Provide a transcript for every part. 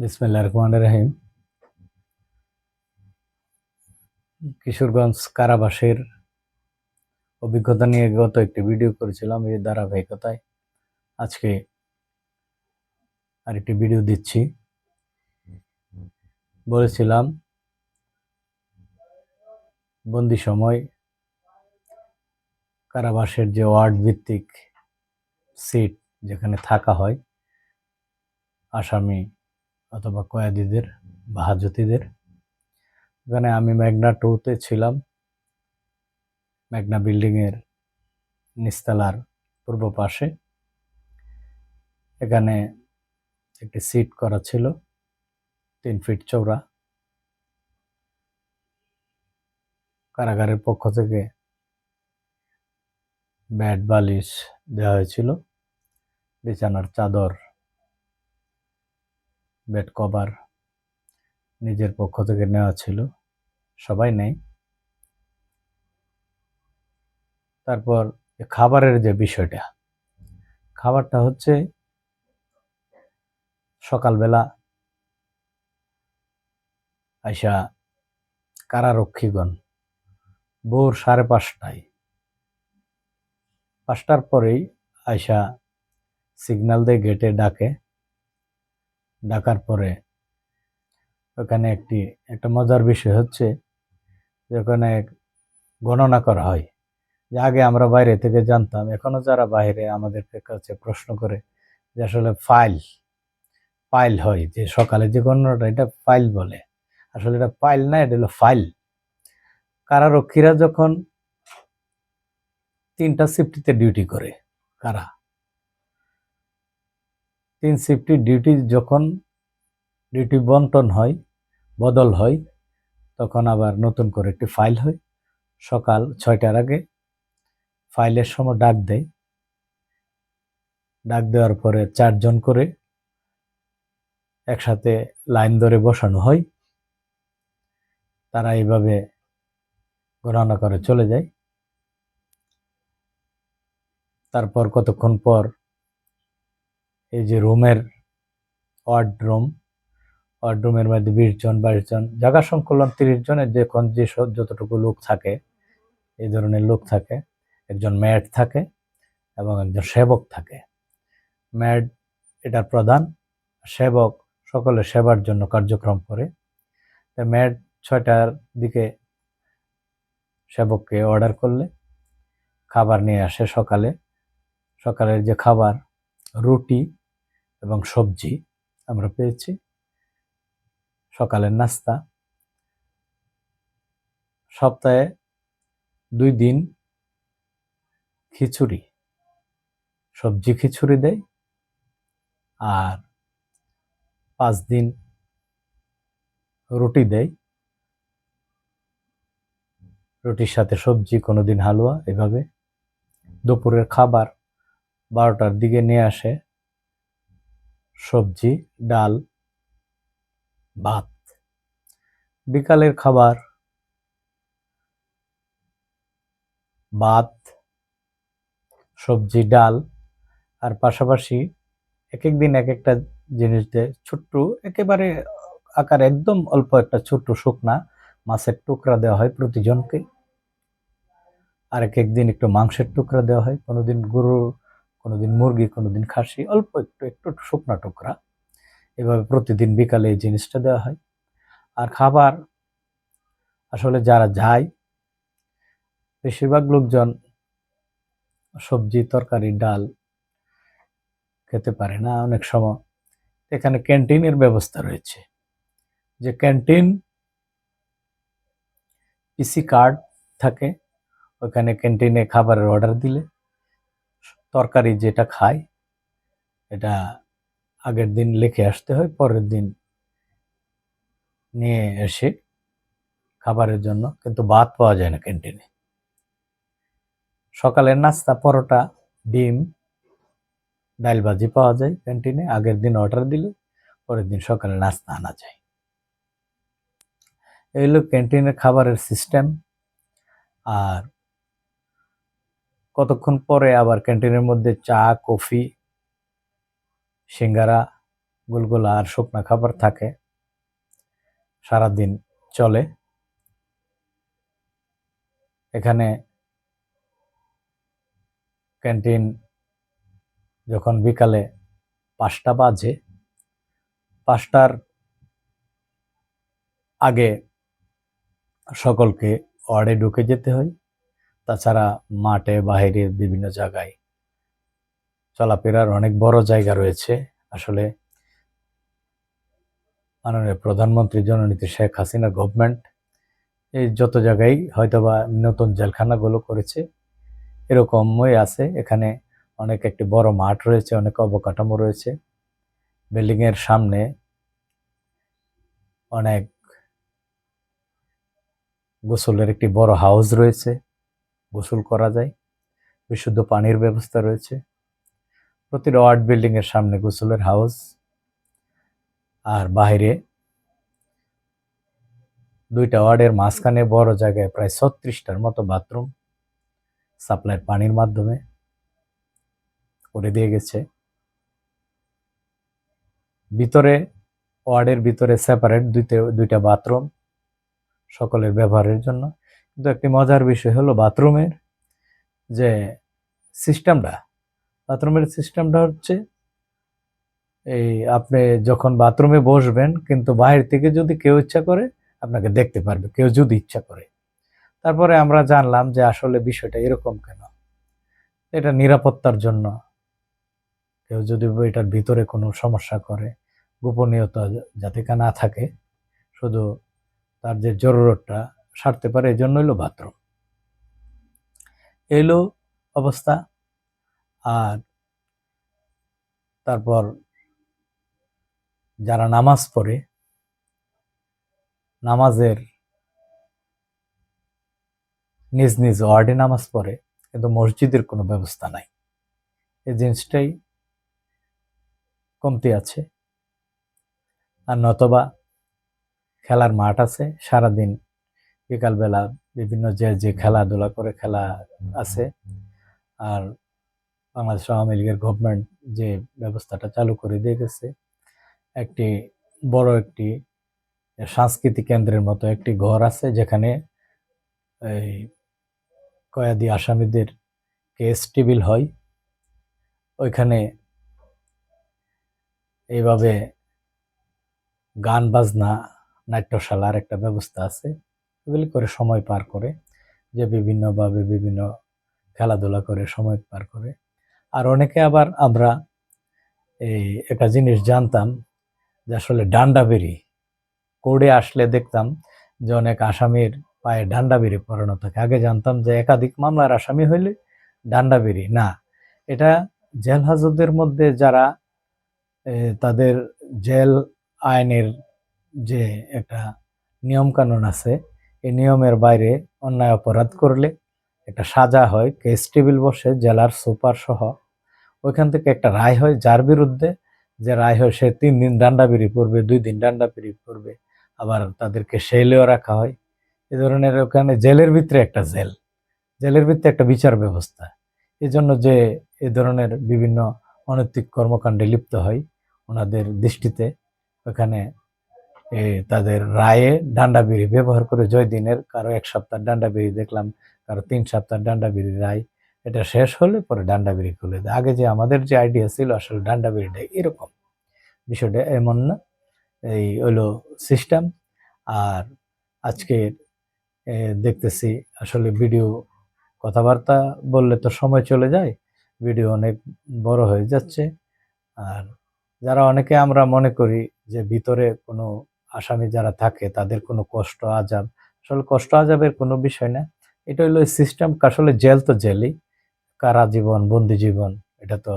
বিসমিল্লাহির রহমানির রহিম। কিশোরগঞ্জ কারাবাসের অভিজ্ঞতা নিয়ে গত একটি ভিডিও করেছিলাম। এই ধারাবাহিকতায় আজকে আরেকটি ভিডিও দিচ্ছি। বলেছিলাম বন্দি সময় কারাবাসের যে ওয়ার্ড ভিত্তিক সিট যেখানে থাকা হয় আসামি অথবা কয়েদিদের বা হাজতিদের, এখানে আমি মেঘনা 2-তে ছিলাম। মেঘনা বিল্ডিংয়ের নিচতলার পূর্ব পাশে এখানে একটি সিট করা ছিল 3 ফিট চওড়া। কারাগারের পক্ষ থেকে ব্যাট বালিশ দেওয়া হয়েছিল, বিছানার চাদর, বেড কভার নিজের পক্ষ থেকে নেওয়া ছিল, সবাই নেয়। তারপর খাবারের যে বিষয়টা, খাবারটা হচ্ছে সকালবেলা আইসা কারারক্ষীগণ ভোর 5:30টায় 5টার পরেই আইসা সিগন্যাল দিয়ে গেটে ডাকে। ডাকার পরে ওখানে একটা মজার বিষয় হচ্ছে যে ওখানে গণনা করা হয়। যে আগে আমরা বাইরে থেকে জানতাম, এখনো যারা বাইরে আমাদের কাছে প্রশ্ন করে যে আসলে ফাইল হয়, যে সকালে যে গণনাটা এটা ফাইল বলে, আসলে এটা ফাইল না, এটা হলো ফাইল। কারারক্ষীরা যখন 3টা শিফটিতে ডিউটি করে, 3 শিফটি ডিউটি যখন ডিউটি বদল হয়, তখন আবার নতুন করে একটি ফাইল হয়। সকাল 6টার আগে ফাইলের সময় ডাক দেয়। ডাক দেওয়ার পরে 4 জন করে একসাথে লাইন ধরে বসানো হয়। তারা এইভাবে গণনা করে চলে যায়। তারপর কতক্ষণ পর এই যে ওয়ার্ডরুমের মধ্যে 20 জন 22 জন, জায়গা সংকলন 30 জনের যতটুকু লোক থাকে, এই ধরনের লোক থাকে। একজন ম্যাড থাকে এবং একজন সেবক থাকে। ম্যাড এটার প্রধান, সেবক সকলের সেবার জন্য কার্যক্রম করে। ম্যাড 6টার দিকে সেবককে অর্ডার করলে খাবার নিয়ে আসে। সকালের যে খাবার, রুটি এবং সবজি আমরা পেয়েছি। সকালের নাস্তা। সপ্তাহে 2 দিন খিচুড়ি, সবজি খিচুড়ি দেয়, আর 5 দিন রুটি দেয়, রুটির সাথে সবজি, কোনোদিন হালুয়া। এভাবে দুপুরের খাবার 12টার দিকে নিয়ে আসে, সবজি, ডাল, ভাত। বিকালের খাবার ভাত, সবজি, ডাল, আর পাশাপাশি এক এক দিন এক একটা জিনিস দেয়। ছোট্ট একেবারে আকার একদম অল্প একটা ছোট্ট শুকনা মাছের টুকরা দেওয়া হয় প্রতিজনকে। আর এক একদিন একটু মাংসের টুকরা দেওয়া হয়, কোনোদিন গরু, কোনোদিন মুরগি, কোনোদিন খাসি, অল্প একটু শুকনা টুকরা। এভাবে প্রতিদিন বিকালে এই জিনিসটা দেওয়া হয়। আর খাবার আসলে যারা যায়, বেশিরভাগ লোকজন সবজি, তরকারি, ডাল খেতে পারে না অনেক সময়। এখানে ক্যান্টিনের ব্যবস্থা রয়েছে, যে ক্যান্টিন পিসি কার্ড থাকে। ওখানে ক্যান্টিনে খাবারের অর্ডার দিলে তরকারি যেটা খায় এটা আগের দিন লিখে আসতে হয়, পরের দিন নিয়ে এসে খাবারের জন্য। কিন্তু ভাত পাওয়া যায় না ক্যান্টিনে। সকালের নাস্তা পরোটা, ডিম, ডাল ভাজি পাওয়া যায় ক্যান্টিনে। আগের দিন অর্ডার দিলে পরের দিন সকালে নাস্তা আনা যায়। এই হলো ক্যান্টিনের খাবারের সিস্টেম। আর কতক্ষণ পরে আবার ক্যান্টিনের মধ্যে চা, কফি, সিঙ্গারা গুলগুলা আর শুকনা খাবার থাকে, সারাদিন চলে। এখানে ক্যান্টিন যখন বিকালে 5টা বাজে, 5টার আগে সকলকে ওয়ার্ডে ঢুকে যেতে হয়। তাছাড়া মাঠে বাইরে বিভিন্ন জায়গায় চলাফেরার অনেক বড় জায়গা রয়েছে। আসলে মাননীয় প্রধানমন্ত্রী জননেত্রী শেখ হাসিনা গভর্নমেন্ট এই যত জায়গায় হয়তোবা নতুন জেলখানাগুলো করেছে, এরকমই আছে। এখানে অনেক একটি বড় মাঠ রয়েছে, অনেক অবকাঠামো রয়েছে। বিল্ডিংয়ের সামনে অনেক গোসলের একটি বড় হাউস রয়েছে, গোসল করা যায়। বিশুদ্ধ পানির ব্যবস্থা রয়েছে। প্রতিটা ওয়ার্ড বিল্ডিংয়ের সামনে গোসলের হাউস, আর বাইরে 2টা ওয়ার্ডের মাঝখানে বড় জায়গায় প্রায় 36টার মতো বাথরুম সাপ্লাই পানির মাধ্যমে করে দিয়ে গেছে। ভিতরে ওয়ার্ডের ভিতরে সেপারেট 2টা বাথরুম সকলের ব্যবহারের জন্য। কিন্তু একটি মজার বিষয় হলো বাথরুমের যে সিস্টেমটা হচ্ছে এই, আপনি যখন বাথরুমে বসবেন কিন্তু বাইরে থেকে যদি কেউ ইচ্ছা করে আপনাকে দেখতে পারবে, কেউ যদি ইচ্ছা করে। তারপরে আমরা জানলাম যে আসলে বিষয়টা এরকম কেন। এটা নিরাপত্তার জন্য, কেউ যদি এটার ভিতরে কোনো সমস্যা করে, গোপনীয়তা যাতে না থাকে, শুধু তার যে জরুরতটা সারতে পারে, এই জন্য হলো বাথরুম। এলো অবস্থা। আর তারপর যারা নামাজ পড়ে, নামাজের নিজ নিজ ওয়ার্ডে নামাজ পড়ে, কিন্তু মসজিদের কোনো ব্যবস্থা নাই। এই জিনিসটাই কমতি আছে। আর নতবা খেলার মাঠ আছে, সারাদিন বিকালবেলা বিভিন্ন যে খেলাধুলা করে খেলা আছে। আর বাংলাদেশ আওয়ামী লীগের গভর্নমেন্ট যে ব্যবস্থাটা চালু করে দিয়ে গেছে, একটি বড় একটি সাংস্কৃতিক কেন্দ্রের মতো একটি ঘর আছে, যেখানে এই কয়েদি আসামিদের কেস টেবিল হয়। ওইখানে এইভাবে গান বাজনা, নাট্যশালার একটা ব্যবস্থা আছে। এগুলি করে সময় পার করে, যে বিভিন্নভাবে বিভিন্ন খেলাধুলা করে সময় পার করে। আর অনেকে আবার আমরা এই একটা জিনিস জানতাম যে আসলে ডান্ডা বেরি কোর্টে আসলে দেখতাম যে অনেক আসামির পায়ে ডান্ডা বেরি পরানো থাকে। আগে জানতাম যে একাধিক মামলার আসামি হইলে ডান্ডা বেরি না, এটা জেল হাজতদের মধ্যে যারা তাদের জেল আইনের যে একটা নিয়ম কানুন আছে, এই নিয়মের বাইরে অন্যায় অপরাধ করলে একটা সাজা হয়, কেস টেবিল বসে জেলার সুপার সহ। ওইখান থেকে একটা রায় হয়, যার বিরুদ্ধে যে রায় হয় সে 3 দিন ডান্ডাবিড়ি পড়বে, 2 দিন ডান্ডাবিড়ি পড়বে। আবার তাদেরকে সেলেও রাখা হয়। এ ধরনের ওখানে জেলের ভিতরে একটা বিচার ব্যবস্থা। এই জন্য যে এ ধরনের বিভিন্ন অনৈতিক কর্মকাণ্ডে লিপ্ত হয়, ওনাদের দৃষ্টিতে ওখানে তাদের রায়ে ডান্ডাবিড়ি ব্যবহার করে, জয় দিনের কারো 1 সপ্তাহ ডান্ডাবিড়ি দেখলাম, কারো 3 সপ্তাহ ডান্ডাবিড়ি রায়। এটা শেষ হলে পরে ডান্ডাবিড়ি খুলে দেয়। আগে যে আমাদের যে আইডিয়া ছিল আসলে ডান্ডাবিড়িটা এরকম, বিষয়টা এমন না। এই হলো সিস্টেম। আর আজকে দেখতেছি আসলে ভিডিও কথাবার্তা বললে তো সময় চলে যায়, ভিডিও অনেক বড় হয়ে যাচ্ছে। আর যারা অনেকে আমরা মনে করি যে ভিতরে কোনো আসামি যারা থাকে তাদের কোনো কষ্ট আজাব, আসলে কষ্ট আজাবের কোনো বিষয় না। এটা হলো সিস্টেম। আসলে জেল তো জেলই, কারা জীবন, বন্দি জীবন, এটা তো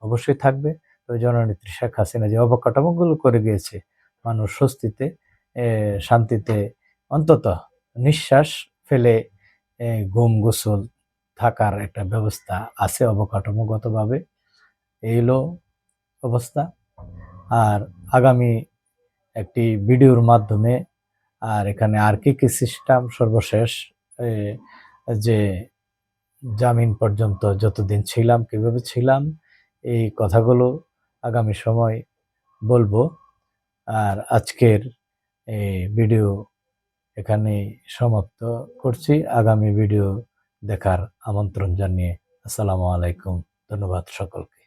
অবশ্যই থাকবে। তো জননেত্রী শেখ হাসিনা যে অবকাঠামোগুলো করে গিয়েছে, মানুষ স্বস্তিতে শান্তিতে অন্তত নিঃশ্বাস ফেলে ঘুম গোসল থাকার একটা ব্যবস্থা আছে অবকাঠামোগতভাবে। এই হলো অবস্থা। আর আগামী একটি ভিডিওর মাধ্যমে আর এখানে আর কি সিস্টেম সর্বশেষ যে জামিন পর্যন্ত যতদিন ছিলাম, কিভাবে ছিলাম, এই কথাগুলো আগামী সময় বলবো। আর আজকের এই ভিডিও এখানেই সমাপ্ত করছি। আগামী ভিডিও দেখার আমন্ত্রণ জানিয়ে আসসালামু আলাইকুম। ধন্যবাদ সকলকে।